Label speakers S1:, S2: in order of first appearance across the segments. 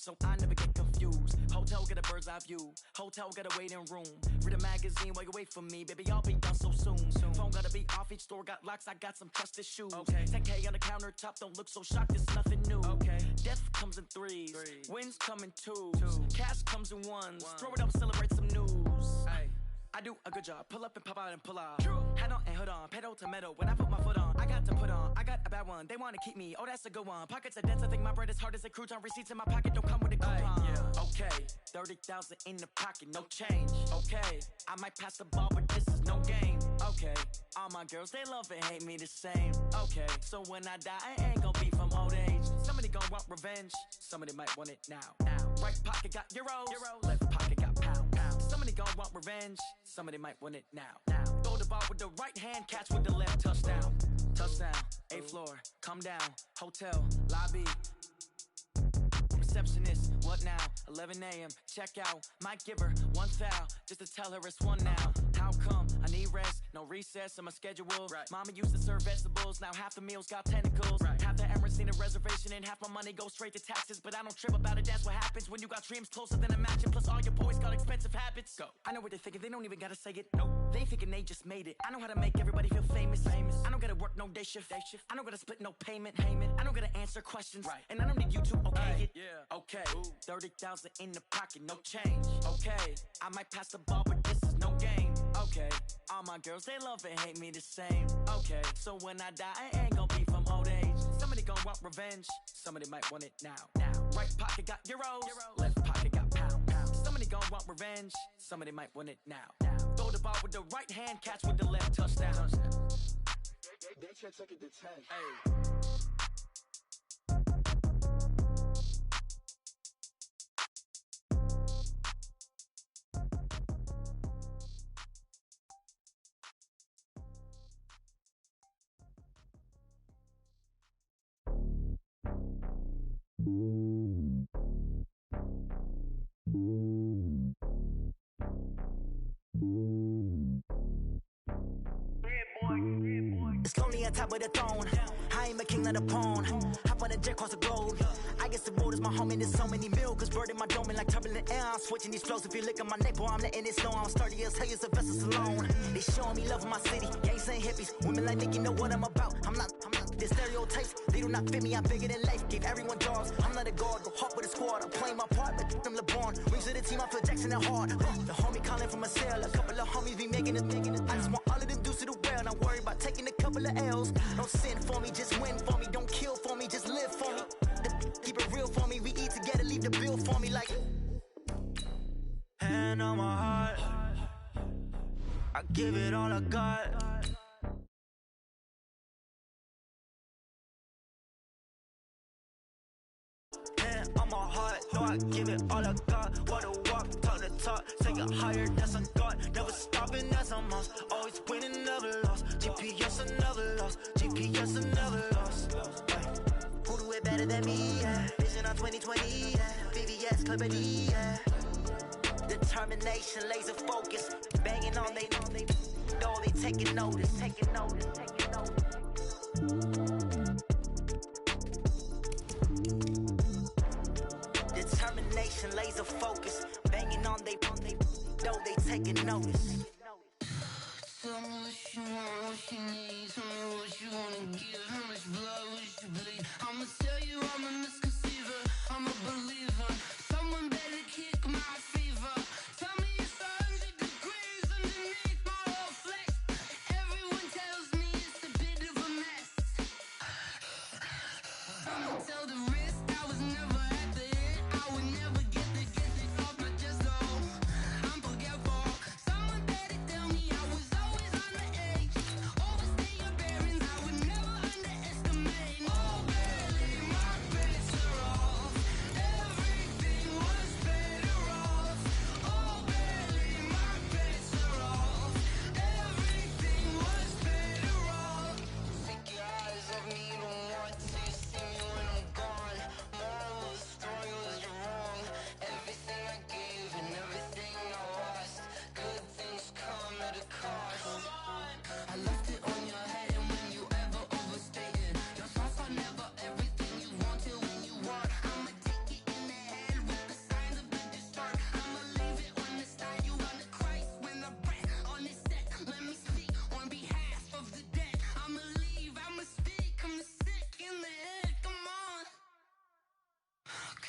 S1: so I never get confused. Hotel got a bird's eye view, hotel got a waiting room. Read a magazine while you wait for me, baby, I'll be done so soon. Phone gotta be off, each store got locks, I got some trusted shoes. 10K on the countertop, don't look so shocked, it's nothing new. Death comes in threes, wins come in twos, cash comes in ones. Throw it up, celebrate some news. I do a good job, pull up and pop out and pull out. Hat on and hood on, pedal to metal. When I put my foot on, I got to put on. I got a bad one, they wanna keep me, oh that's a good one. Pockets are dense, I think my bread is hard as a crouton. Receipts in my pocket don't come with a coupon. Okay, 30,000 in the pocket, no change. Okay, I might pass the ball, but this is no game. Okay, all my girls, they love and hate me the same. Okay, so when I die, I ain't gon' be from old age. Somebody gon' want revenge, somebody might want it now. Right pocket got euros, left pocket got pound. Somebody gon' want revenge, somebody might want it now. Throw the ball with the right hand, catch with the left, touchdown. Touchdown, 8th floor, come down, hotel, lobby. Receptionist, what now? 11 a.m., check out. Might give her one foul, just to tell her it's one now. How come? I need rest, no recess in my schedule. Mama used to serve vegetables, now half the meals got tentacles. Half the Emirates need a reservation and half my money goes straight to taxes. But I don't trip about it, that's what happens when you got dreams closer than a mansion. Plus all your boys got expensive habits. Go. I know what they're thinking, they don't even gotta say it. Nope. They ain't thinking they just made it. I know how to make everybody feel famous. I don't gotta work no day shift. I don't gotta split no payment. I don't gotta answer questions. And I don't need you to okay it. Okay, 30,000 in the pocket, no change. Okay, I might pass the ball, but this is no game. Okay, all my girls, they love and hate me the same. Okay, so when I die, I ain't gon' be from old age. Somebody gon' want revenge, somebody might want it now. Right pocket got euros, left pocket got pound. Somebody gon' want revenge, somebody might want it now. Throw the ball with the right hand, catch with the left, touchdown.
S2: They can't take it to 10.
S3: It's lonely on top of the throne. I ain't a king of the pawn. Hop on a jet across the globe. I guess the road is my home and there's so many milkers burning my dome and like turbulent air. I'm switching these flows. If you look at my neck, boy, I'm letting it slow. I'm sturdy as hell, as a vessel alone. They showing me love in my city. Gangs and hippies, women like Nicki know what I'm about. I'm not. The stereotypes, they do not fit me. I'm bigger than life. Gave everyone jobs. I'm not a guard. Go hard with a squad. I'm playing my part, but I'm LeBron. Rings to the team. I feel Jackson and hard. The homie calling from a cell. A couple of homies be making it. I just want all of them dudes to the well. Not worry about taking a couple of L's. Don't sin for me, just win for me. Don't kill for me, just live for me. Keep it real for me. We eat together, leave the bill for me like. Hand on my heart, I give it all I got. Hand on my heart, no, I give it all I got. Wanna walk, talk the talk, take it higher, that's on God. Never stopping, that's on us. Always winning, never lost. GPS, I never lost. GPS, I never lost. Who do it better than me? Yeah. Vision on 2020, yeah. VVS, Clarity, yeah. Determination, laser focus, banging on they know they taking notice. Determination, laser focus, banging on they know they taking notice.
S4: Tell me what you want, what you need. Tell me what you wanna give. How much blood would you bleed? I'ma tell you I'm a misconceiver. I'm a believer. Someone better kick my fever. Tell me it's 100 degrees underneath my whole flesh. Everyone tells me it's a bit of a mess. I'ma tell the risk I was never at the end. I would never get this off my chest though. I'm forgetful. Someone better tell me I was always on the edge. Overstay your bearings, I would never underestimate. Oh, barely my best.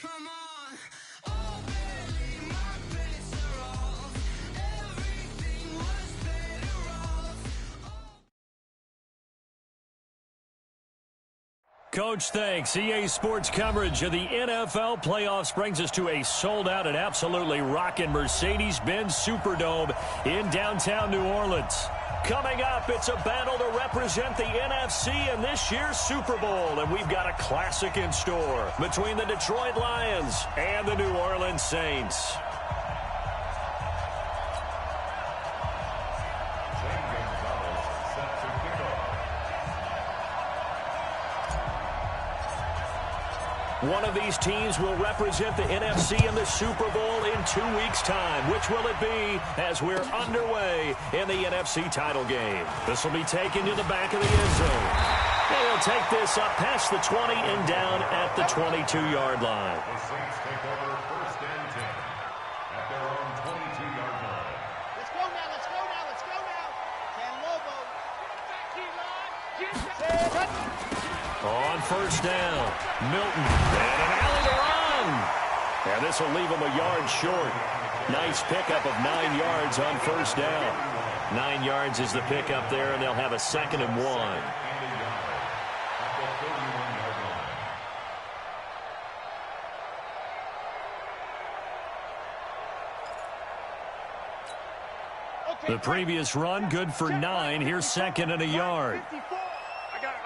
S4: Come on. Oh, baby, my bets are off. Everything was better off.
S5: Coach, thanks. EA Sports coverage of the NFL playoffs brings us to a sold-out and absolutely rocking Mercedes-Benz Superdome in downtown New Orleans. Coming up, it's a battle to represent the NFC in this year's Super Bowl, and we've got a classic in store between the Detroit Lions and the New Orleans Saints. One of these teams will represent the NFC in the Super Bowl in 2 weeks' time. Which will it be as we're underway in the NFC title game? This will be taken to the back of the end zone. And he'll take this up past the 20 and down at the 22-yard line.
S6: The Saints take over first and 10 at their own 22-yard line.
S2: Let's go now, let's go now, let's go now. Can Lobo.
S5: On first down, Milton, and an alley to run. And this will leave him a yard short. Nice pickup of 9 yards on first down. 9 yards is the pickup there, and they'll have a 2nd and 1. The previous run, good for 9. Here's 2nd and a yard.
S2: I got it.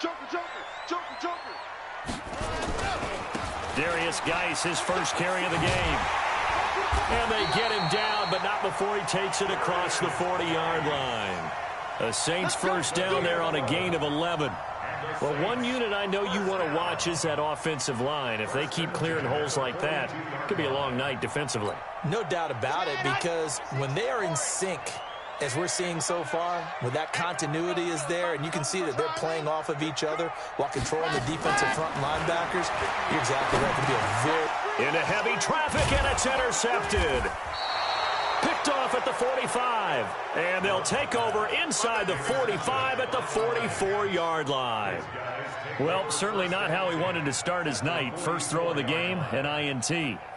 S2: Joker.
S5: Darius Geis, his first carry of the game. And they get him down, but not before he takes it across the 40-yard line. The Saints first down there on a gain of 11. Well, one unit I know you want to watch is that offensive line. If they keep clearing holes like that, it could be a long night defensively.
S7: No doubt about it, because when they are in sync, as we're seeing so far, when that continuity is there and you can see that they're playing off of each other while controlling the defensive front linebackers, you're exactly right. It could be a very...
S5: Into heavy traffic, and it's intercepted. Picked off at the 45, and they'll take over inside the 45 at the 44-yard line. Well, certainly not how he wanted to start his night. First throw of the game, an INT.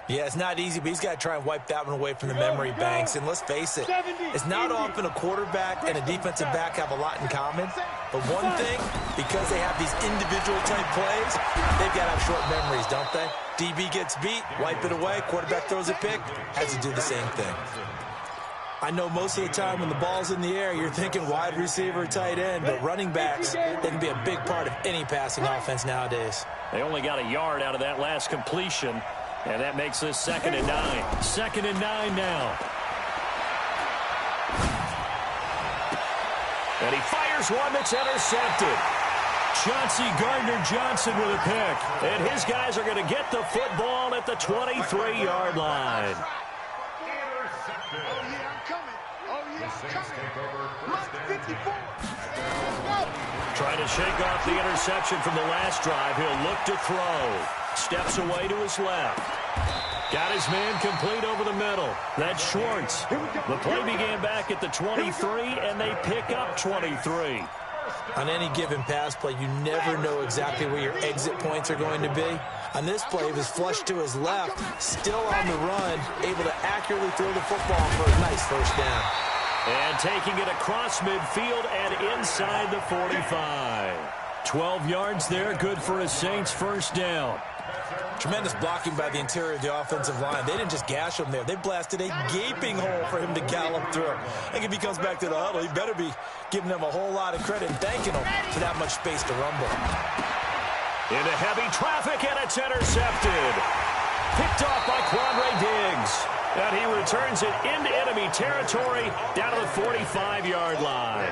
S7: Yeah, it's not easy, but he's got to try and wipe that one away from the memory banks. And let's face it, it's not often a quarterback and a defensive back have a lot in common. But one thing, because they have these individual-type plays, they've got to have short memories, don't they? DB gets beat, wipe it away, quarterback throws a pick, has to do the same thing. I know most of the time when the ball's in the air, you're thinking wide receiver, tight end, but running backs, they can be a big part of any passing offense nowadays.
S5: They only got a yard out of that last completion, and that makes this 2nd and 9. 2nd and 9 now. And he fires one that's intercepted. Chauncey Gardner-Johnson with a pick. And his guys are going to get the football at the 23-yard line. Trying to shake off the interception from the last drive. He'll look to throw. Steps away to his left. Got his man complete over the middle. That's Schwartz. The play began back at the 23, and they pick up 23.
S7: On any given pass play, you never know exactly where your exit points are going to be. On this play, he was flushed to his left, still on the run, able to accurately throw the football for a nice first down.
S5: And taking it across midfield and inside the 45. 12 yards there, good for a Saints first down.
S7: Tremendous blocking by the interior of the offensive line. They didn't just gash him there. They blasted a gaping hole for him to gallop through. I think if he comes back to the huddle, he better be giving them a whole lot of credit and thanking them for that much space to rumble.
S5: Into heavy traffic, and it's intercepted. Picked off by Quandre Diggs. And he returns it into enemy territory down to the 45-yard line.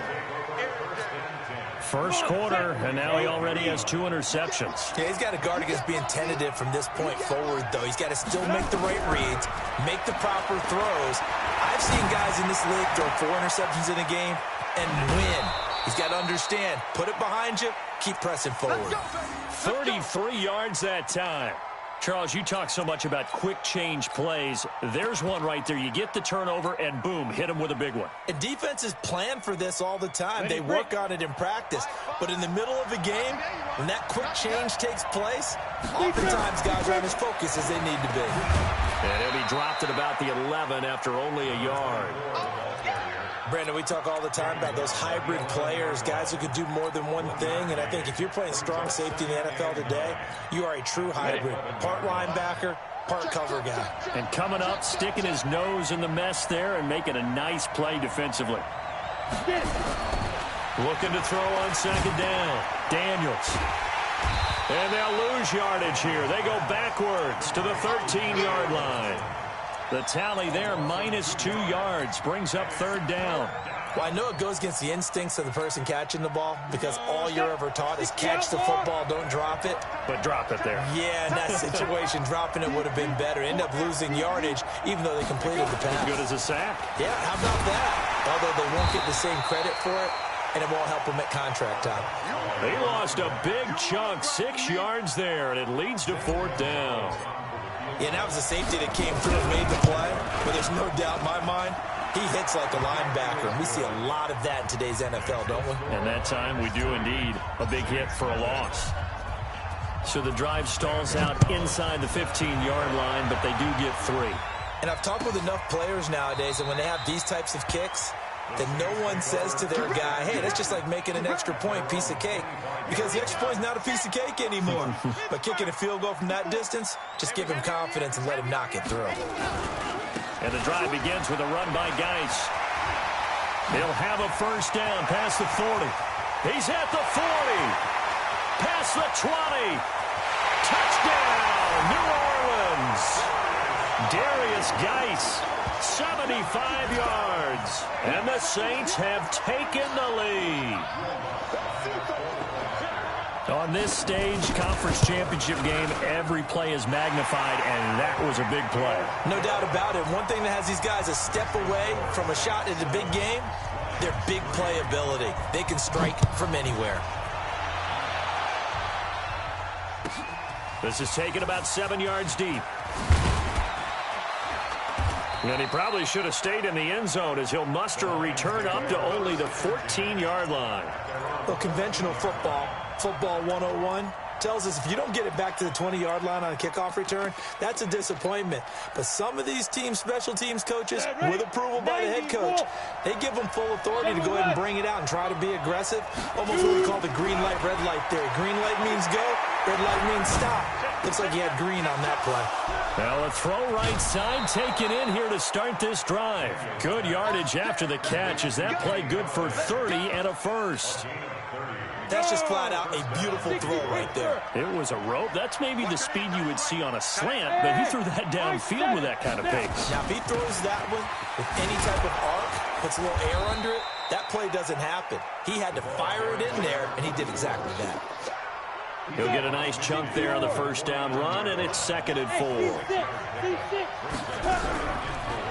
S5: First quarter, and now he already has 2 interceptions.
S7: Yeah, he's got to guard against being tentative from this point forward, though. He's got to still make the right reads, make the proper throws. I've seen guys in this league throw 4 interceptions in a game and win. He's got to understand, put it behind you, keep pressing forward.
S5: 33 yards that time. Charles, you talk so much about quick change plays. There's one right there. You get the turnover, and boom, hit them with a big one.
S7: And defenses plan for this all the time. They work on it in practice. But in the middle of a game, when that quick change takes place, oftentimes guys aren't as focused as they need to be.
S5: And he'll be dropped at about the 11 after only a yard.
S7: Brandon, we talk all the time about those hybrid players, guys who could do more than one thing. And I think if you're playing strong safety in the NFL today, you are a true hybrid. Part linebacker, part cover guy.
S5: And coming up, sticking his nose in the mess there and making a nice play defensively. Looking to throw on second down. Daniels. And they'll lose yardage here. They go backwards to the 13-yard line. The tally there, -2 yards, brings up third down.
S7: Well, I know it goes against the instincts of the person catching the ball because all you're ever taught is catch the football, don't drop it.
S5: But drop it there.
S7: Yeah, in that situation, dropping it would have been better. End up losing yardage, even though they completed the pass.
S5: As good as a sack.
S7: Yeah, how about that? Although they won't get the same credit for it, and it won't help them at contract time.
S5: They lost a big chunk, 6 yards there, and it leads to fourth down.
S7: Yeah, and that was a safety that came through and made the play, but there's no doubt in my mind, he hits like a linebacker, and we see a lot of that in today's NFL, don't we?
S5: And that time we do indeed. A big hit for a loss. So the drive stalls out inside the 15-yard line, but they do get 3.
S7: And I've talked with enough players nowadays that when they have these types of kicks, that no one says to their guy, hey, that's just like making an extra point, piece of cake. Because the extra point is not a piece of cake anymore. But kicking a field goal from that distance, just give him confidence and let him knock it through.
S5: And the drive begins with a run by Geis. He'll have a first down past the 40. He's at the 40. Past the 20. Touchdown, New Orleans. Darius Geis, 75 yards. And the Saints have taken the lead. On this stage, conference championship game, every play is magnified, and that was a big play.
S7: No doubt about it. One thing that has these guys a step away from a shot at the big game, their big play ability. They can strike from anywhere.
S5: This is taken about 7 yards deep. And he probably should have stayed in the end zone as he'll muster a return up to only the 14-yard line.
S7: Well, conventional football 101, tells us if you don't get it back to the 20-yard line on a kickoff return, that's a disappointment. But some of these teams, special teams coaches, with approval by the head coach, they give them full authority to go ahead and bring it out and try to be aggressive. Almost what we call the green light, red light theory. Green light means go, red light means stop. Looks like he had green on that play.
S5: Well, a throw right side taken in here to start this drive. Good yardage after the catch. Is that play good for 30 and a first?
S7: That's just flat out a beautiful throw right there.
S5: It was a rope. That's maybe the speed you would see on a slant, but he threw that downfield with that kind of pace.
S7: Now, if he throws that one with any type of arc, puts a little air under it, that play doesn't happen. He had to fire it in there, and he did exactly that.
S5: He'll get a nice chunk there on the first down run, and it's 2nd and 4.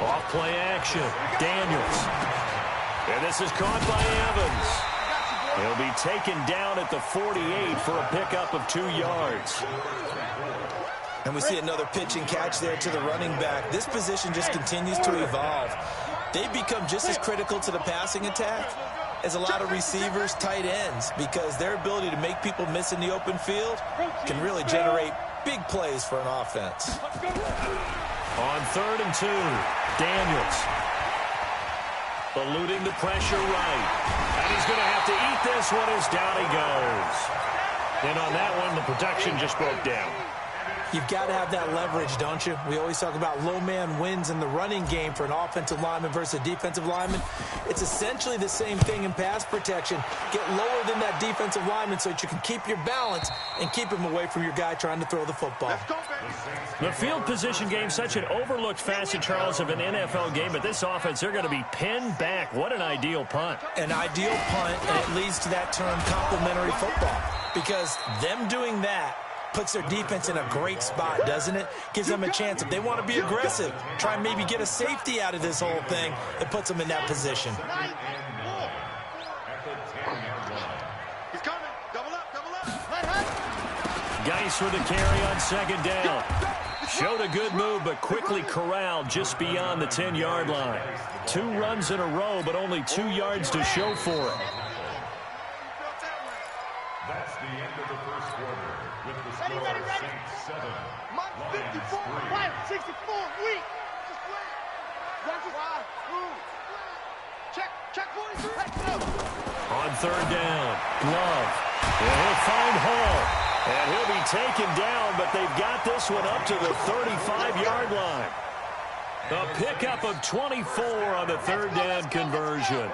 S5: Off play action. Daniels. And this is caught by Evans. He'll be taken down at the 48 for a pickup of 2 yards.
S7: And we see another pitch and catch there to the running back. This position just continues to evolve. They become just as critical to the passing attack as a lot of receivers, tight ends, because their ability to make people miss in the open field can really generate big plays for an offense.
S5: On 3rd and 2, Daniels. Eluding the pressure right. And he's going to have to eat this one as down he goes. And on that one, the protection just broke down.
S7: You've got to have that leverage, don't you? We always talk about low man wins in the running game for an offensive lineman versus a defensive lineman. It's essentially the same thing in pass protection. Get lower than that defensive lineman so that you can keep your balance and keep him away from your guy trying to throw the football.
S5: The field position game, such an overlooked facet, Charles, of an NFL game, but this offense, they're going to be pinned back. What an ideal punt.
S7: An ideal punt, and it leads to that term complementary football, because them doing that puts their defense in a great spot, doesn't it? Gives them a chance. If they want to be aggressive, try and maybe get a safety out of this whole thing, it puts them in that position.
S5: Geis with the carry on second down. Showed a good move, but quickly corralled just beyond the 10-yard line. 2 runs in a row, but only 2 yards to show for it.
S6: That's the end of the first quarter with the score Saints 7, Lions 3.
S2: 64, weak. Just wait. Check 43. Let's go.
S5: On third down, Love. And he'll find Hall. And he'll be taken down, but they've got this one up to the 35-yard line. A pickup of 24 on the third down conversion.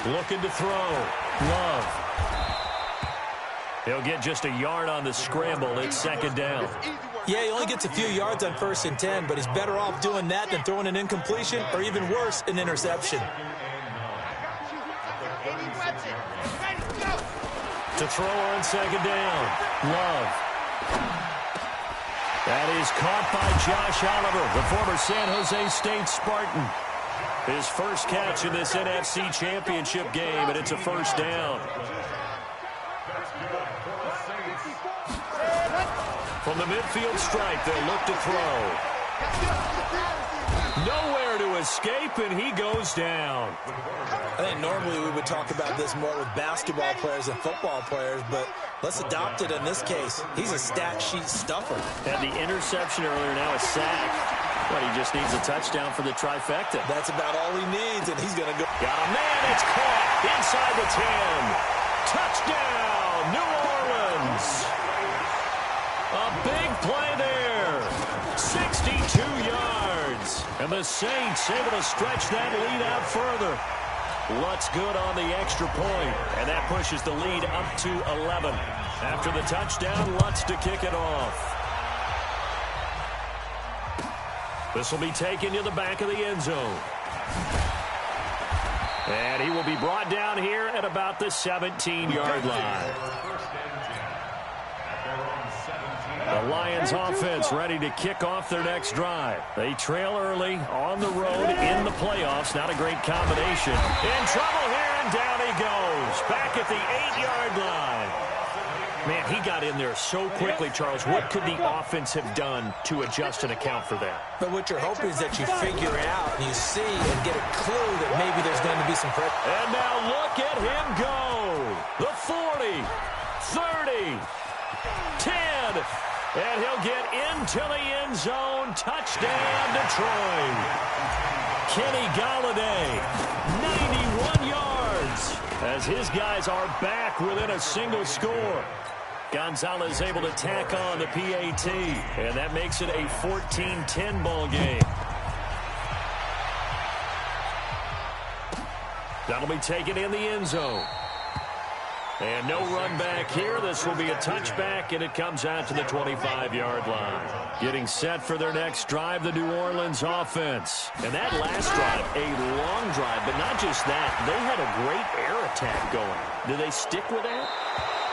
S5: Looking to throw. Love. He'll get just a yard on the scramble. It's second down.
S7: Yeah, he only gets a few yards on 1st and 10, but he's better off doing that than throwing an incompletion or even worse, an interception.
S5: To throw on second down. Love. That is caught by Josh Oliver, the former San Jose State Spartan. His first catch in this NFC Championship game, and it's a first down. From the midfield stripe, they'll look to throw. Nowhere to escape, and he goes down.
S7: I think normally we would talk about this more with basketball players and football players, but let's adopt it in this case. He's a stat sheet stuffer.
S5: Had the interception earlier, now a sack. But he just needs a touchdown for the trifecta.
S7: That's about all he needs, and he's going to go.
S5: Got a man, it's caught inside the 10. Touchdown, New Orleans. A big play there. 62 yards. And the Saints able to stretch that lead out further. Lutz good on the extra point, and that pushes the lead up to 11. After the touchdown, Lutz to kick it off. This will be taken to the back of the end zone. And he will be brought down here at about the 17-yard line. The Lions offense ready to kick off their next drive. They trail early on the road in the playoffs. Not a great combination. In trouble here, and down he goes. Back at the 8-yard line. Man, he got in there so quickly, Charles. What could the offense have done to adjust and account for that?
S7: But what you're hoping is that you figure it out and you see and get a clue that maybe there's going to be some pressure.
S5: And now look at him go. The 40, 30, 10. And he'll get into the end zone. Touchdown, Detroit. Kenny Golladay, 91 yards. As his guys are back within a single score. Gonzalez able to tack on the PAT. And that makes it a 14-10 ball game. That'll be taken in the end zone. And no run back here. This will be a touchback, and it comes out to the 25-yard line. Getting set for their next drive, the New Orleans offense. And that last drive, a long drive, but not just that. They had a great air attack going. Do they stick with that?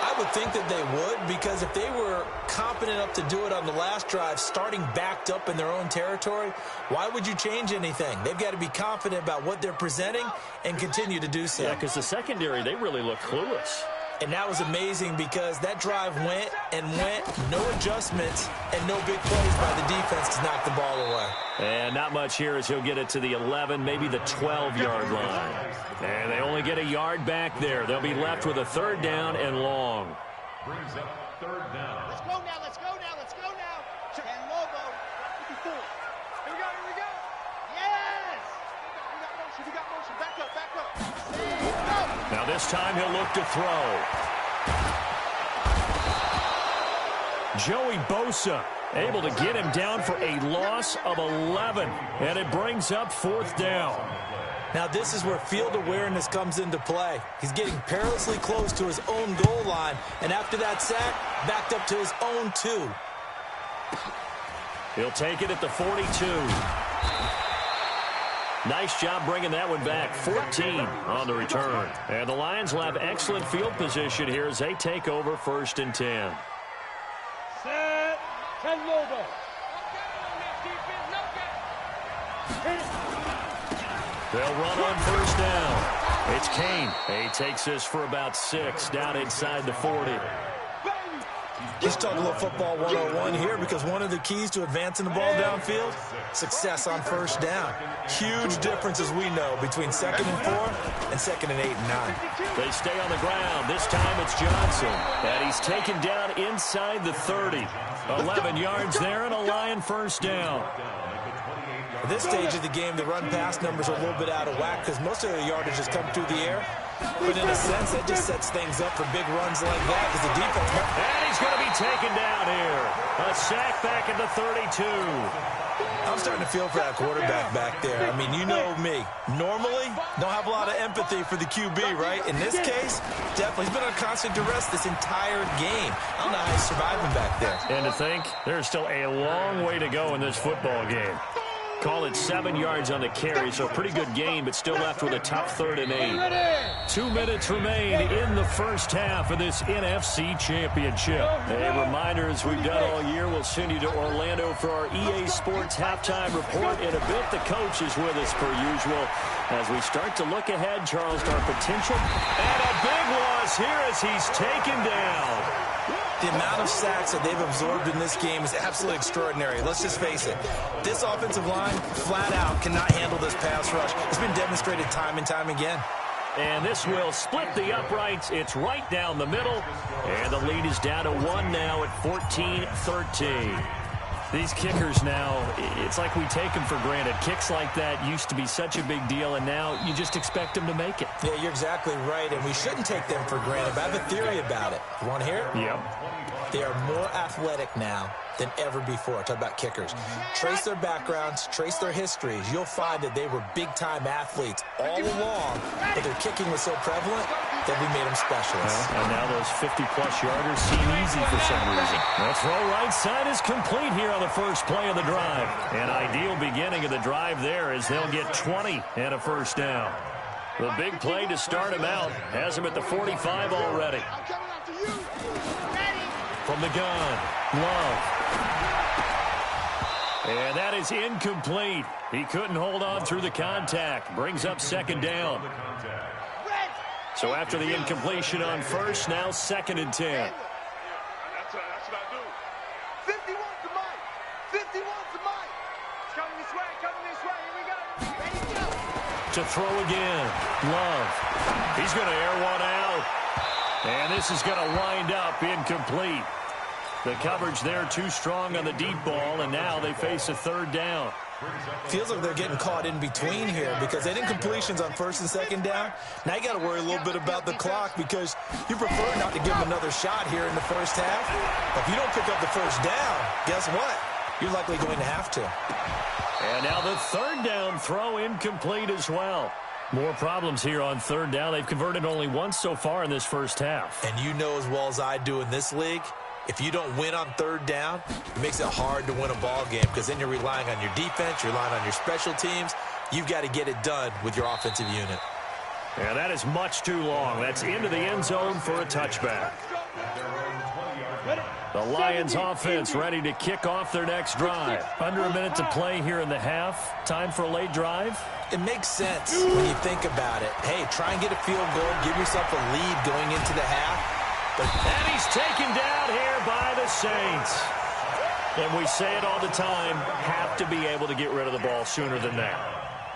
S7: I would think that they would, because if they were competent enough to do it on the last drive, starting backed up in their own territory, why would you change anything? They've got to be confident about what they're presenting and continue to do so.
S5: Yeah, because the secondary, they really look clueless.
S7: And that was amazing because that drive went and went, no adjustments, and no big plays by the defense to knock the ball away.
S5: And not much here as he'll get it to the 11, maybe the 12-yard line. And they only get a yard back there. They'll be left with a third down and long.
S6: Brings up third down.
S2: Let's go now, let's go now, let's go now. And Lobo, 54. Here we go. Yes! We got motion. Back up.
S5: Now this time he'll look to throw. Joey Bosa able to get him down for a loss of 11. And it brings up fourth down.
S7: Now this is where field awareness comes into play. He's getting perilously close to his own goal line. And after that sack, backed up to his own 2.
S5: He'll take it at the 42. Nice job bringing that one back. 14 on the return. And the Lions will have excellent field position here as they take over 1st and 10.
S2: Set. 10 Lobo.
S5: They'll run on first down. It's Kane. He takes this for about 6 down inside the 40.
S7: Let's talk a little football 101 here, because one of the keys to advancing the ball downfield, success on first down. Huge difference, as we know, between 2nd and 4 and 2nd and 8 and 9.
S5: They stay on the ground. This time it's Johnson. And he's taken down inside the 30. 11 yards there and a Lion first down.
S7: At this stage of the game, the run-pass numbers are a little bit out of whack because most of the yardage has come through the air. But in a sense, that just sets things up for big runs like that because the defense...
S5: And he's going to be taken down here. A sack back at the 32.
S7: I'm starting to feel for that quarterback back there. I mean, you know me. Normally, don't have a lot of empathy for the QB, right? In this case, definitely. He's been on constant duress this entire game. I don't know how he's surviving back there.
S5: And to think, there's still a long way to go in this football game. Call it 7 yards on the carry, so a pretty good game, but still left with a tough 3rd and 8. 2 minutes remain in the first half of this NFC Championship. A reminder, as we've done all year, we'll send you to Orlando for our EA Sports halftime report. In a bit, the coach is with us per usual. As we start to look ahead, Charles, to our potential. And a big loss here as he's taken down.
S7: The amount of sacks that they've absorbed in this game is absolutely extraordinary. Let's just face it. This offensive line, flat out, cannot handle this pass rush. It's been demonstrated time and time again.
S5: And this will split the uprights. It's right down the middle. And the lead is down to 1 now at 14-13. These kickers now, it's like we take them for granted. Kicks like that used to be such a big deal, and now you just expect them to make it.
S7: Yeah, you're exactly right, and we shouldn't take them for granted, but I have a theory about it. You want to hear it?
S5: Yep.
S7: They are more athletic now than ever before. Talk about kickers. Trace their backgrounds, trace their histories. You'll find that they were big-time athletes all along, but their kicking was so prevalent that we made them specialists.
S5: Well, and now those 50-plus yarders seem easy for some reason. The throw right side is complete here on the first play of the drive. An ideal beginning of the drive there as they'll get 20 and a first down. The big play to start him out has him at the 45 already. From the gun, Love. And that is incomplete. He couldn't hold on through the contact. Brings up 2nd down. So after the incompletion on first, now 2nd and 10.
S2: That's what I do. 51's the mic. 51's the mic. It's coming this way, Here we go. Ready to go.
S5: To throw again, Love. He's going to air one out. And this is going to wind up incomplete. The coverage there too strong on the deep ball, and now they face a 3rd down.
S7: Feels like they're getting caught in between here because they did incompletions on 1st and 2nd down. Now you got to worry a little bit about the clock because you prefer not to give them another shot here in the first half. But if you don't pick up the first down, guess what? You're likely going to have to.
S5: And now the 3rd down throw incomplete as well. More problems here on 3rd down. They've converted only once so far in this first half.
S7: And you know as well as I do in this league, if you don't win on 3rd down, it makes it hard to win a ball game because then you're relying on your defense, you're relying on your special teams. You've got to get it done with your offensive unit.
S5: Yeah, that is much too long. That's into the end zone for a touchback. The Lions offense ready to kick off their next drive. Under a minute to play here in the half. Time for a late drive.
S7: It makes sense when you think about it. Hey, try and get a field goal, give yourself a lead going into the half.
S5: And he's taken down here by the Saints. And we say it all the time, have to be able to get rid of the ball sooner than that.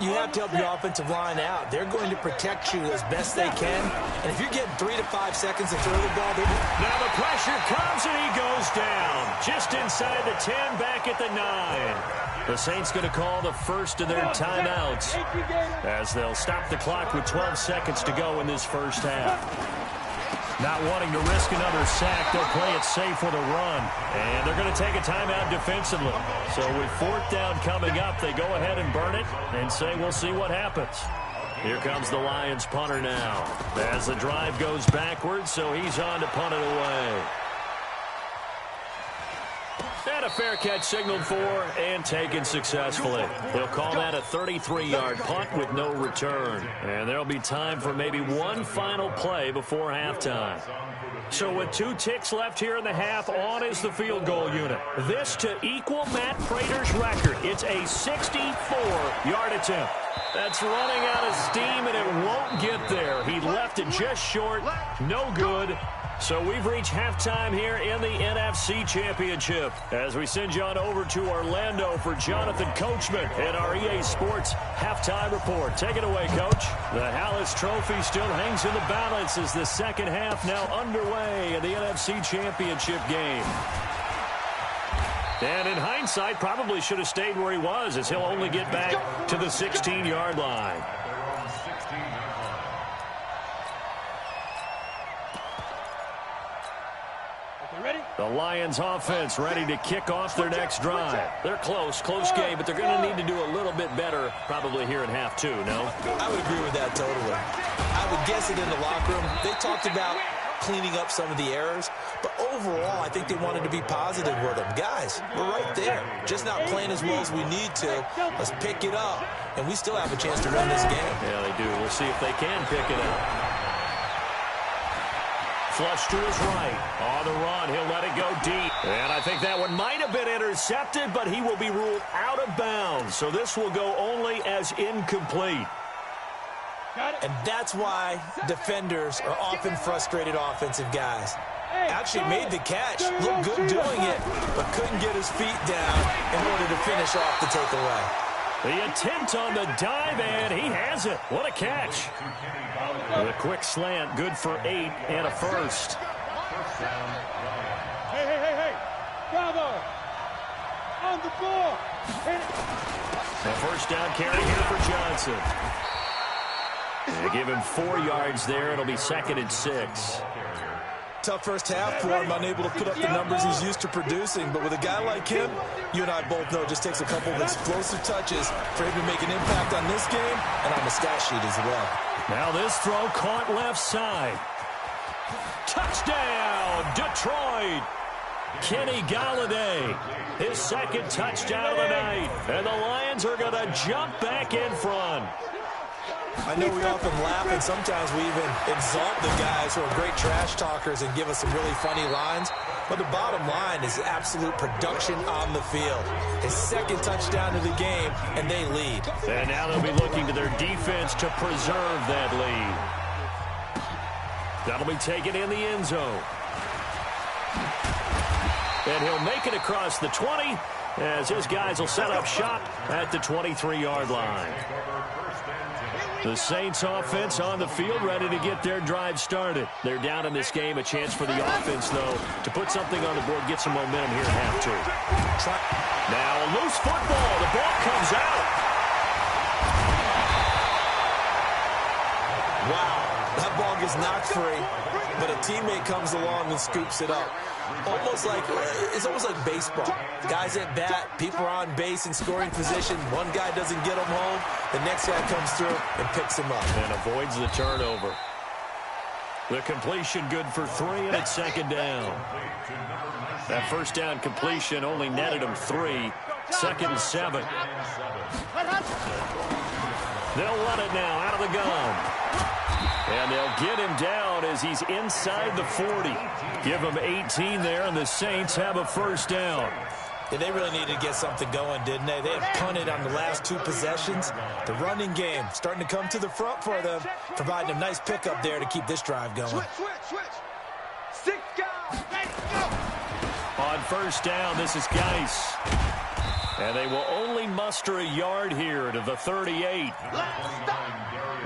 S7: You have to help your offensive line out. They're going to protect you as best they can. And if you're getting 3 to 5 seconds to throw the ball,
S5: now the pressure comes and he goes down. Just inside the 10, back at the 9. The Saints going to call the first of their timeouts as they'll stop the clock with 12 seconds to go in this first half. Not wanting to risk another sack, they'll play it safe with a run. And they're going to take a timeout defensively. So with 4th down coming up, they go ahead and burn it and say we'll see what happens. Here comes the Lions punter now as the drive goes backwards, so he's on to punt it away. And a fair catch signaled for and taken successfully. They'll call that a 33-yard punt with no return. And there'll be time for maybe one final play before halftime. So with 2 ticks left here in the half, on is the field goal unit. This to equal Matt Prater's record. It's a 64-yard attempt. That's running out of steam, and it won't get there. He left it just short. No good. So we've reached halftime here in the NFC Championship as we send you on over to Orlando for Jonathan Coachman in our EA Sports Halftime Report. Take it away, Coach. The Hallis Trophy still hangs in the balance as the second half now underway in the NFC Championship game. And in hindsight, probably should have stayed where he was as he'll only get back to the 16-yard line. The Lions offense ready to kick off their next drive. They're close game, but they're going to need to do a little bit better probably here in half two, no?
S7: I would agree with that totally. I would guess it in the locker room. They talked about cleaning up some of the errors, but overall, I think they wanted to be positive with them. Guys, we're right there. Just not playing as well as we need to. Let's pick it up, and we still have a chance to win this game.
S5: Yeah, they do. We'll see if they can pick it up. Flush to his right. On the run, he'll let it go deep. And I think that one might have been intercepted, but he will be ruled out of bounds. So this will go only as incomplete.
S7: And that's why defenders are often frustrated offensive guys. Actually made the catch, looked good doing it, but couldn't get his feet down in order to finish off the takeaway.
S5: The attempt on the dive, and he has it. What a catch. With a quick slant, good for 8 and a first.
S2: Hey. Bravo. On the ball.
S5: A first down carry here for Johnson. They give him 4 yards there. It'll be 2nd and 6.
S7: Tough first half for him, unable to put up the numbers he's used to producing. But with a guy like him, you and I both know it just takes a couple of explosive touches for him to make an impact on this game and on the stat sheet as well.
S5: Now this throw caught left side. Touchdown, Detroit. Kenny Galladay, his 2nd touchdown of the night. And the Lions are going to jump back in front.
S7: I know we often laugh, and sometimes we even exalt the guys who are great trash talkers and give us some really funny lines. But the bottom line is absolute production on the field. His 2nd touchdown of the game, and they lead.
S5: And now they'll be looking to their defense to preserve that lead. That'll be taken in the end zone. And he'll make it across the 20 as his guys will set up shop at the 23-yard line. The Saints offense on the field ready to get their drive started. They're down in this game. A chance for the offense, though, to put something on the board, get some momentum here in half two. Now a loose football. The ball comes out.
S7: Wow, that ball gets knocked free, but a teammate comes along and scoops it up. It's almost like baseball. Guys at bat, people are on base in scoring position. One guy doesn't get him home. The next guy comes through and picks him up.
S5: And avoids the turnover. The completion good for 3, and it's 2nd down. That first down completion only netted him 3. 2nd and 7. They'll run it now out of the gun. And they'll get him down as he's inside the 40. Give him 18 there, and the Saints have a first down.
S7: Yeah, they really needed to get something going, didn't they? They had punted on the last 2 possessions. The running game starting to come to the front for them, providing a nice pickup there to keep this drive going.
S2: Switch. 6 guys. Ready, go.
S5: On first down, this is Geis. And they will only muster a yard here to the 38.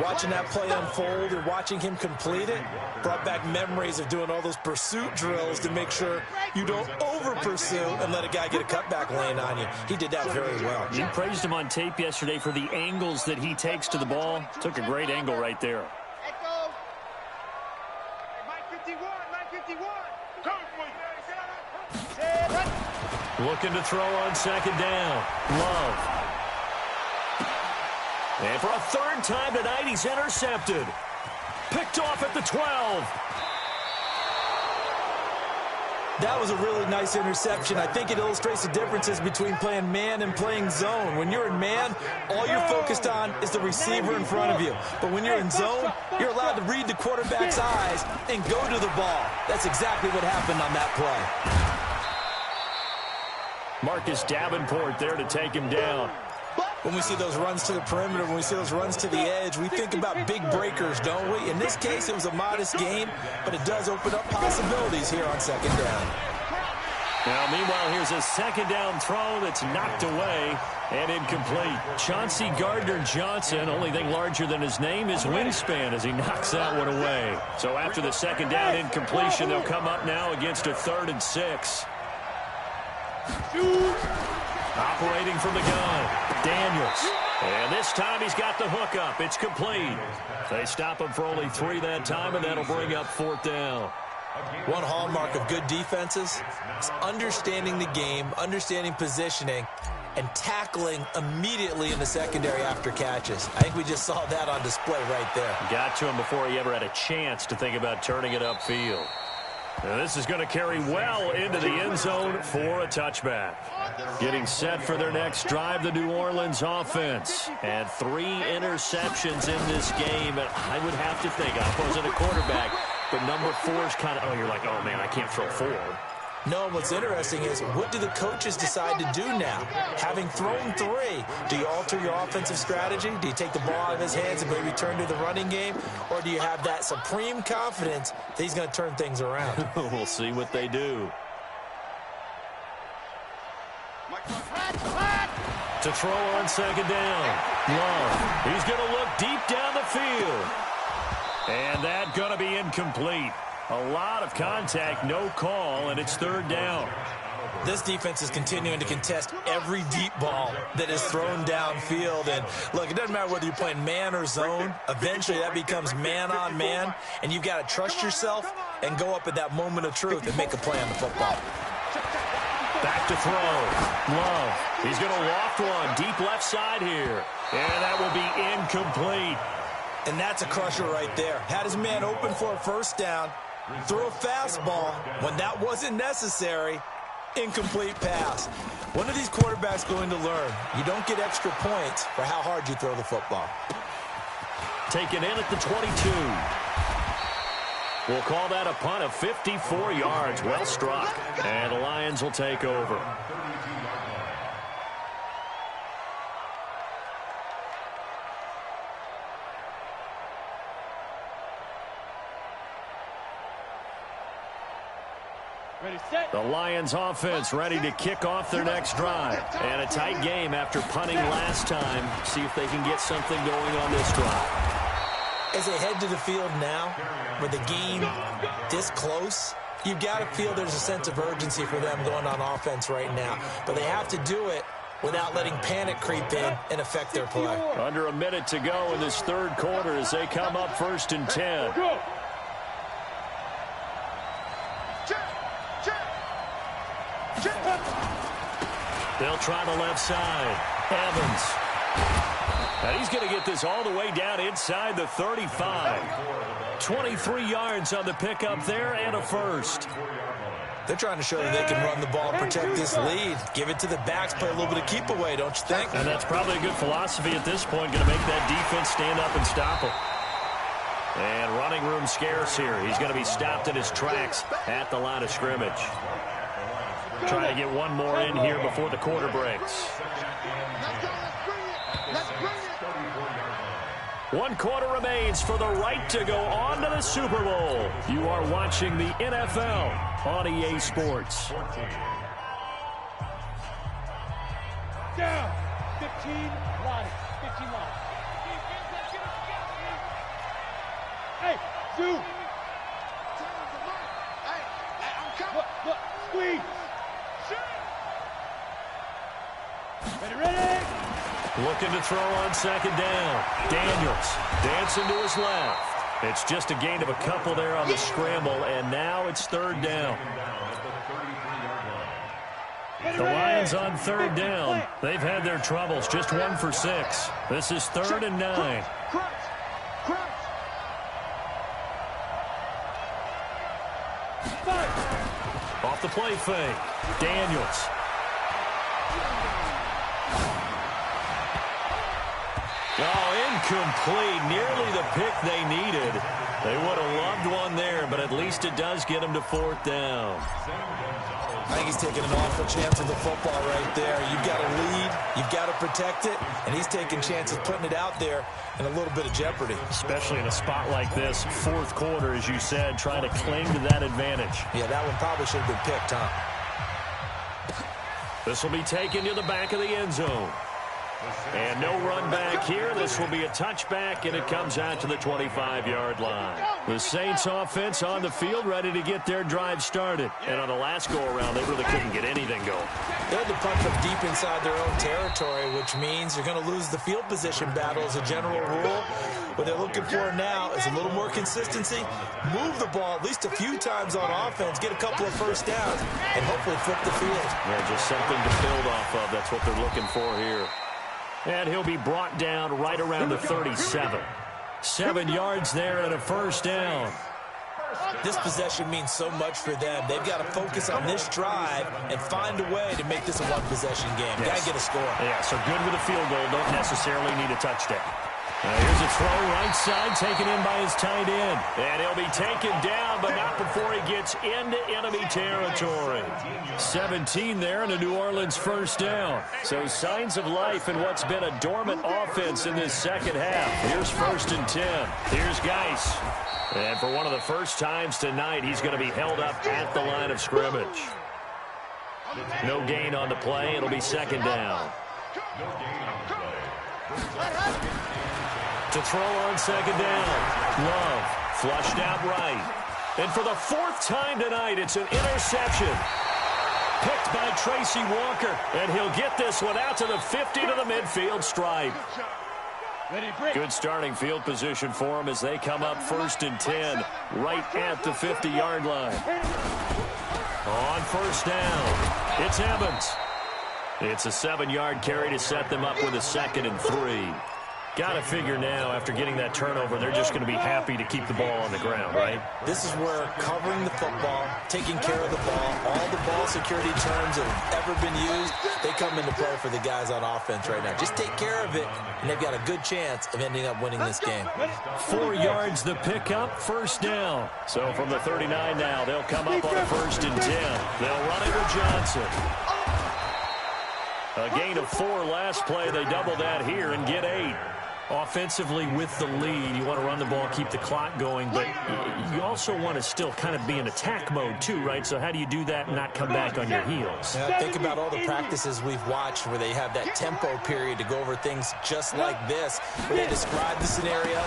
S7: Watching that play unfold and watching him complete it brought back memories of doing all those pursuit drills to make sure you don't over-pursue and let a guy get a cutback lane on you. He did that very well.
S5: You praised him on tape yesterday for the angles that he takes to the ball. Took a great angle right there.
S2: Echo. Mike 51.
S5: Looking to throw on 2nd down. Love. And for a 3rd time tonight, he's intercepted. Picked off at the 12.
S7: That was a really nice interception. I think it illustrates the differences between playing man and playing zone. When you're in man, all you're focused on is the receiver in front of you. But when you're in zone, you're allowed to read the quarterback's eyes and go to the ball. That's exactly what happened on that play.
S5: Marcus Davenport there to take him down.
S7: When we see those runs to the perimeter, when we see those runs to the edge, we think about big breakers, don't we? In this case, it was a modest game, but it does open up possibilities here on second down.
S5: Now, meanwhile, here's a second down throw that's knocked away and incomplete. Chauncey Gardner-Johnson, only thing larger than his name is wingspan as he knocks that one away. So after the second down incompletion, they'll come up now against a 3rd and 6. Operating from the gun, Daniels. And this time he's got the hook up. It's complete. They stop him for only 3 that time, and that'll bring up 4th down.
S7: One hallmark of good defenses is understanding the game, understanding positioning, and tackling immediately in the secondary after catches. I think we just saw that on display right there.
S5: Got to him before he ever had a chance to think about turning it upfield. Now this is going to carry well into the end zone for a touchback. Getting set for their next drive, the New Orleans offense. And 3 interceptions in this game. And I would have to think, I wasn't a quarterback, but number 4 is kind of, oh, you're like, oh, man, I can't throw 4.
S7: No, what's interesting is what do the coaches decide to do now? Having thrown 3, do you alter your offensive strategy? Do you take the ball out of his hands and maybe turn to the running game? Or do you have that supreme confidence that he's going to turn things around?
S5: We'll see what they do. To throw on second down. Love. He's going to look deep down the field. And that's going to be incomplete. A lot of contact, no call, and it's 3rd down.
S7: This defense is continuing to contest every deep ball that is thrown downfield. And, look, it doesn't matter whether you're playing man or zone. Eventually, that becomes man-on-man, and you've got to trust yourself and go up at that moment of truth and make a play on the football.
S5: Back to throw. Love. He's going to loft one deep left side here. And that will be incomplete.
S7: And that's a crusher right there. Had his man open for a 1st down. Threw a fastball when that wasn't necessary. Incomplete pass. When are these quarterbacks going to learn? You don't get extra points for how hard you throw the football.
S5: Taken in at the 22. We'll call that a punt of 54 yards. Well struck. And the Lions will take over. The Lions offense ready to kick off their next drive. And a tight game after punting last time. See if they can get something going on this drive.
S7: As they head to the field now, with the game this close, you've got to feel there's a sense of urgency for them going on offense right now. But they have to do it without letting panic creep in and affect their play.
S5: Under a minute to go in this 3rd quarter as they come up 1st and 10. They'll try the left side. Evans. And he's going to get this all the way down inside the 35. 23 yards on the pickup there and a 1st.
S7: They're trying to show that they can run the ball, protect this lead. Give it to the backs, play a little bit of keep away, don't you think?
S5: And that's probably a good philosophy at this point, going to make that defense stand up and stop him. And running room scarce here. He's going to be stopped in his tracks at the line of scrimmage. Trying to get one more in here before the quarter breaks. 1 quarter remains for the right to go on to the Super Bowl. You are watching the NFL on EA Sports.
S2: Down. 15 line. 15 line. Hey, shoot. Look, squeeze. Ready.
S5: Looking to throw on second down. Daniels dancing to his left. It's just a gain of a couple there on the scramble, and now it's 3rd down. The Lions on 3rd down. They've had their troubles, just 1 for 6. This is 3rd and 9. Off the play fake. Daniels. Oh, incomplete. Nearly the pick they needed. They would have loved one there, but at least it does get him to 4th down.
S7: I think he's taking an awful chance with the football right there. You've got to lead, you've got to protect it, and he's taking chances putting it out there in a little bit of jeopardy.
S5: Especially in a spot like this, 4th quarter, as you said, trying to cling to that advantage.
S7: Yeah, that one probably should have been picked, huh?
S5: This will be taken to the back of the end zone. And no run back here. This will be a touchback, and it comes out to the 25-yard line. The Saints offense on the field, ready to get their drive started. And on the last go-around, they really couldn't get anything going.
S7: They had to punt from deep inside their own territory, which means you're going to lose the field position battle as a general rule. What they're looking for now is a little more consistency, move the ball at least a few times on offense, get a couple of first downs, and hopefully flip the field.
S5: Yeah, just something to build off of. That's what they're looking for here. And he'll be brought down right around the 37. 7 yards there and a first down.
S7: This possession means so much for them. They've got to focus on this drive and find a way to make this a one-possession game.
S5: Yes.
S7: Got to get a score.
S5: Yeah, so good with a field goal. Don't necessarily need a touchdown. Here's a throw right side, taken in by his tight end. And he'll be taken down, but not before he gets into enemy territory. 17 there and a New Orleans first down. So signs of life in what's been a dormant offense in this second half. Here's 1st and 10. Here's Geis. And for one of the first times tonight, he's going to be held up at the line of scrimmage. No gain on the play. It'll be 2nd down. To throw on 2nd down. Love flushed out right. And for the 4th time tonight, it's an interception. Picked by Tracy Walker. And he'll get this one out to the 50 to the midfield stripe. Good starting field position for them as they come up 1st and 10 right at the 50-yard line. On 1st down, it's Evans. It's a 7-yard carry to set them up with a 2nd and 3. Got to figure now, after getting that turnover, they're just going to be happy to keep the ball on the ground, right?
S7: This is where covering the football, taking care of the ball, all the ball security terms that have ever been used, they come into play for the guys on offense right now. Just take care of it, and they've got a good chance of ending up winning this game.
S5: 4 yards the pickup, 1st down. So from the 39 now, they'll come up on a 1st and 10. They'll run it with Johnson. A gain of 4 last play. They double that here and get 8. Offensively with the lead, you want to run the ball, keep the clock going, but you also want to still kind of be in attack mode too, right? So how do you do that and not come back on your heels?
S7: Yeah, think about all the practices we've watched where they have that tempo period to go over things just like this, where they describe the scenario,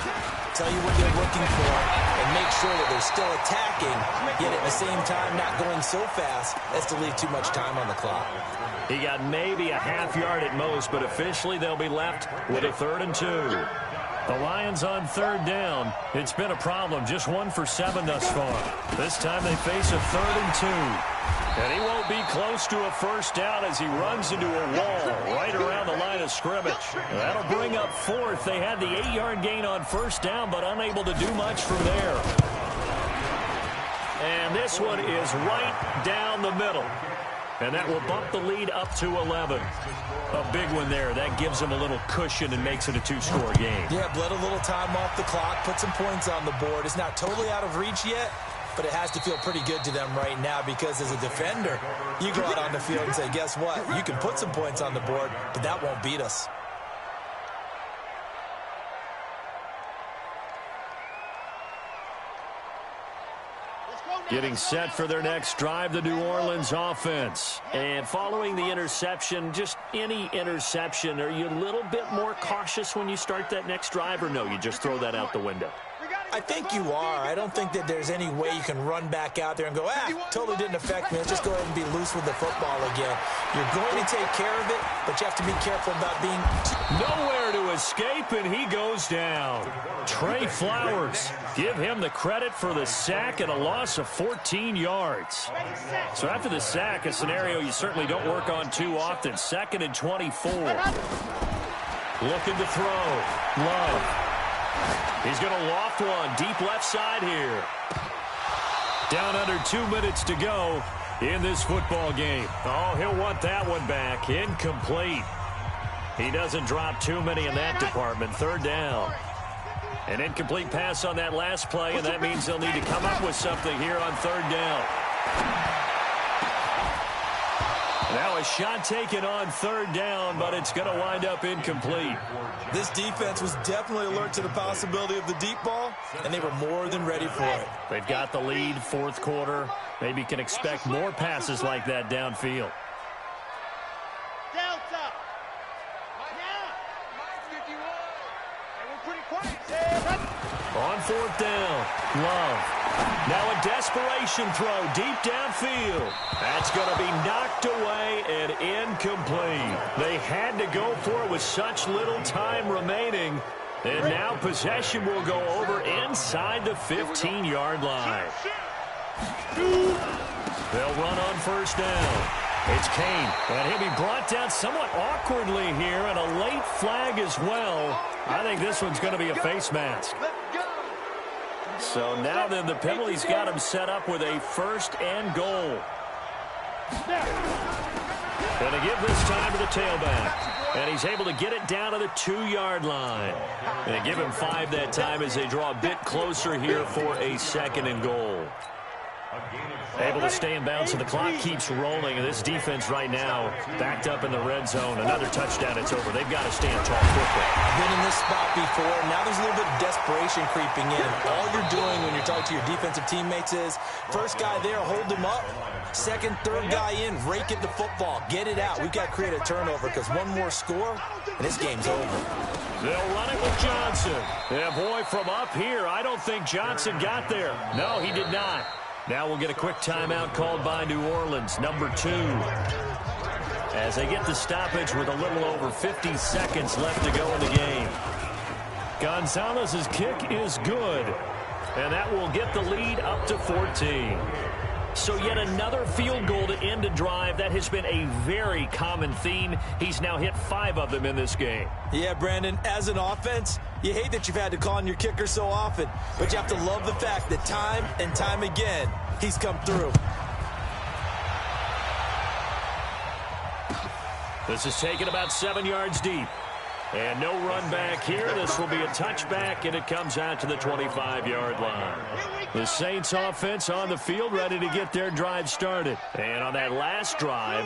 S7: tell you what they're looking for, and make sure that they're still attacking, yet at the same time not going so fast as to leave too much time on the clock.
S5: He got maybe a half yard at most, but officially they'll be left with a 3rd and 2. The Lions on 3rd down. It's been a problem. Just 1 for 7 thus far. This time they face a 3rd and 2. And he won't be close to a first down as he runs into a wall right around the line of scrimmage. That'll bring up 4th. They had the 8-yard gain on first down, but unable to do much from there. And this one is right down the middle. And that will bump the lead up to 11. A big one there. That gives them a little cushion and makes it a 2-score game.
S7: Yeah, bled a little time off the clock, put some points on the board. It's not totally out of reach yet, but it has to feel pretty good to them right now because as a defender, you go out on the field and say, guess what? You can put some points on the board, but that won't beat us.
S5: Getting set for their next drive, the New Orleans offense. And following the interception, just any interception, are you a little bit more cautious when you start that next drive, or no, you just throw that out the window?
S7: I think you are. I don't think that there's any way you can run back out there and go, totally didn't affect me. Let's just go ahead and be loose with the football again. You're going to take care of it, but you have to be careful about being
S5: nowhere to escape, and he goes down. Trey Flowers, give him the credit for the sack and a loss of 14 yards. So after the sack, a scenario you certainly don't work on too often. 2nd and 24. Looking to throw. Love. He's going to loft one deep left side here. Down under 2 minutes to go in this football game. Oh, he'll want that one back. Incomplete. He doesn't drop too many in that department. 3rd down. An incomplete pass on that last play, and that means they'll need to come up with something here on third down. Now a shot taken on third down, but it's going to wind up incomplete.
S7: This defense was definitely alert to the possibility of the deep ball, and they were more than ready for it.
S5: They've got the lead, fourth quarter. Maybe can expect more passes like that downfield.
S2: Delta. Now. And we're pretty quiet.
S5: On fourth down, Love. Now a desperation throw deep downfield. That's going to be knocked away and incomplete. They had to go for it with such little time remaining. And now possession will go over inside the 15-yard line. They'll run on first down. It's Kane, and he'll be brought down somewhat awkwardly here, and a late flag as well. I think this one's going to be a face mask. So now then the penalty's got him set up with a first and goal. Going to give this time to the tailback. And he's able to get it down to the 2-yard line. And they give him 5 that time as they draw a bit closer here for a second and goal. Able to stay in bounds, and the clock keeps rolling. And this defense right now backed up in the red zone. Another touchdown, it's over. They've got to stand tall quickly.
S7: Been in this spot before. Now there's a little bit of desperation creeping in. All you're doing when you're talking to your defensive teammates is, first guy there, hold him up. Second, third guy in, rake at the football. Get it out. We've got to create a turnover because one more score, and this game's over.
S5: They'll run it with Johnson. Yeah, boy, from up here, I don't think Johnson got there. No, he did not. Now we'll get a quick timeout called by New Orleans, number 2. As they get the stoppage with a little over 50 seconds left to go in the game. Gonzalez's kick is good, and that will get the lead up to 14. So yet another field goal to end a drive. That has been a very common theme. He's now hit 5 of them in this game.
S7: Yeah, Brandon, as an offense, you hate that you've had to call on your kicker so often, but you have to love the fact that time and time again, he's come through.
S5: This is taken about 7 yards deep. And no run back here. This will be a touchback, and it comes out to the 25-yard line. The Saints offense on the field, ready to get their drive started. And on that last drive,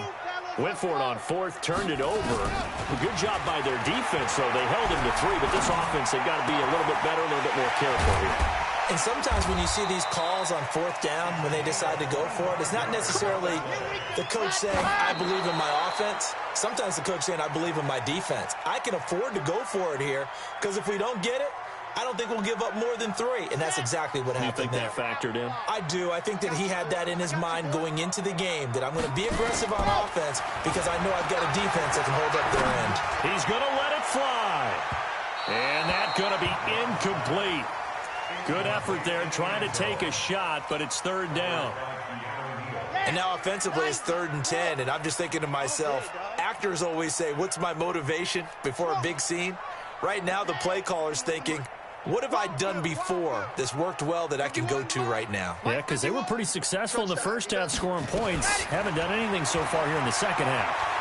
S5: went for it on fourth, turned it over. A good job by their defense, though. They held him to 3, but this offense, they've got to be a little bit better, a little bit more careful here.
S7: And sometimes when you see these calls on fourth down, when they decide to go for it, it's not necessarily the coach saying, I believe in my offense. Sometimes the coach saying, I believe in my defense. I can afford to go for it here because if we don't get it, I don't think we'll give up more than 3. And that's exactly what happened there.
S5: You think that factored in?
S7: I do. I think that he had that in his mind going into the game, that I'm going to be aggressive on offense because I know I've got a defense that can hold up their end.
S5: He's going to let it fly. And that's going to be incomplete. Good effort there trying to take a shot, but it's third down.
S7: And now offensively it's 3rd and 10, and I'm just thinking to myself, actors always say, what's my motivation before a big scene? Right now the play caller's thinking, what have I done before that's worked well that I can go to right now?
S5: Yeah, because they were pretty successful in the first half scoring points. Haven't done anything so far here in the second half.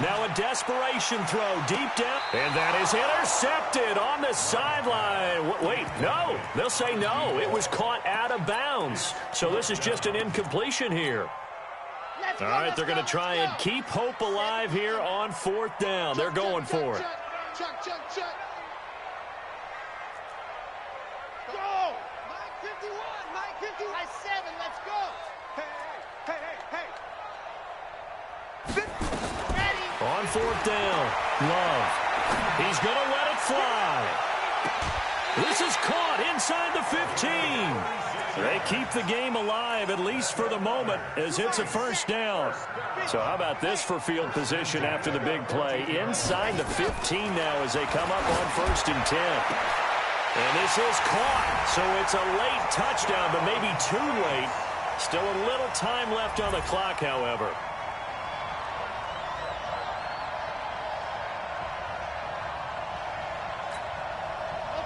S5: Now a desperation throw deep down. And that is intercepted on the sideline. Wait, no. They'll say no. It was caught out of bounds. So this is just an incompletion here. All right, they're going to try and keep hope alive here on fourth down. They're going for it.
S2: Chuck. Go! Mike 51, Mike 51. High 7, let's go. Hey.
S5: On fourth down, Love. He's going to let it fly. This is caught inside the 15. They keep the game alive, at least for the moment, as it's a first down. So how about this for field position after the big play? Inside the 15 now as they come up on 1st and 10. And this is caught. So it's a late touchdown, but maybe too late. Still a little time left on the clock, however.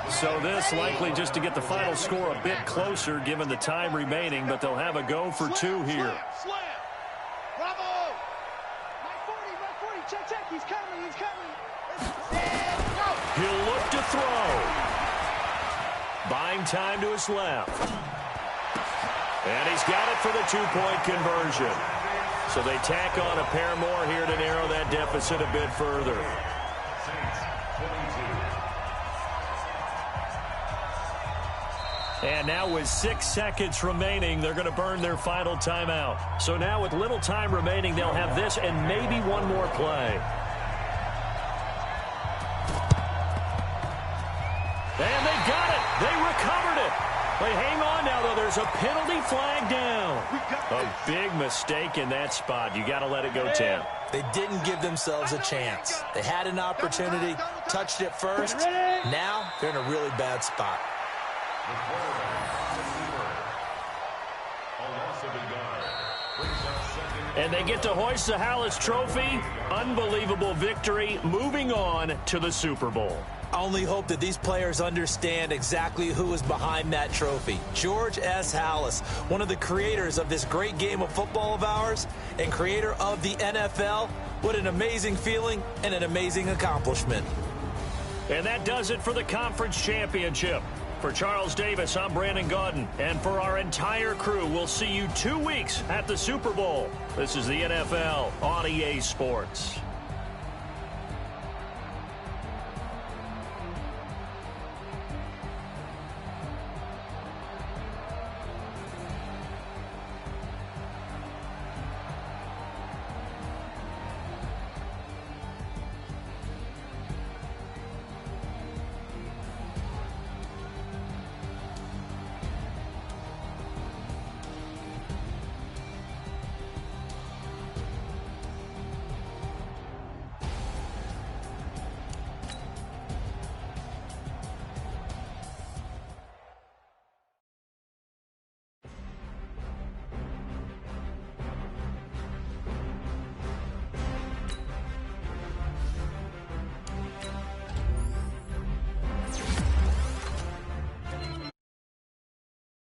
S5: So this likely just to get the final score a bit closer given the time remaining, but they'll have a go for 2 here.
S2: Slam. Bravo. Mike 40. Check. He's coming.
S5: He'll look to throw. Buying time to his left. And he's got it for the two-point conversion. So they tack on a pair more here to narrow that deficit a bit further. And now with 6 seconds remaining, they're going to burn their final timeout. So now with little time remaining, they'll have this and maybe one more play. And they got it. They recovered it. They hang on now, though. There's a penalty flag down. A big mistake in that spot. You got to let it go, Tim.
S7: They didn't give themselves a chance. They had an opportunity, touched it first. Now they're in a really bad spot.
S5: And they get to hoist the Hallis Trophy. Unbelievable victory. Moving on to the Super Bowl.
S7: I only hope that these players understand exactly who is behind that trophy. George S. Hallis, one of the creators of this great game of football of ours and creator of the NFL. What an amazing feeling and an amazing accomplishment.
S5: And that does it for the conference championship. For Charles Davis, I'm Brandon Gaudin. And for our entire crew, we'll see you 2 weeks at the Super Bowl. This is the NFL on EA Sports.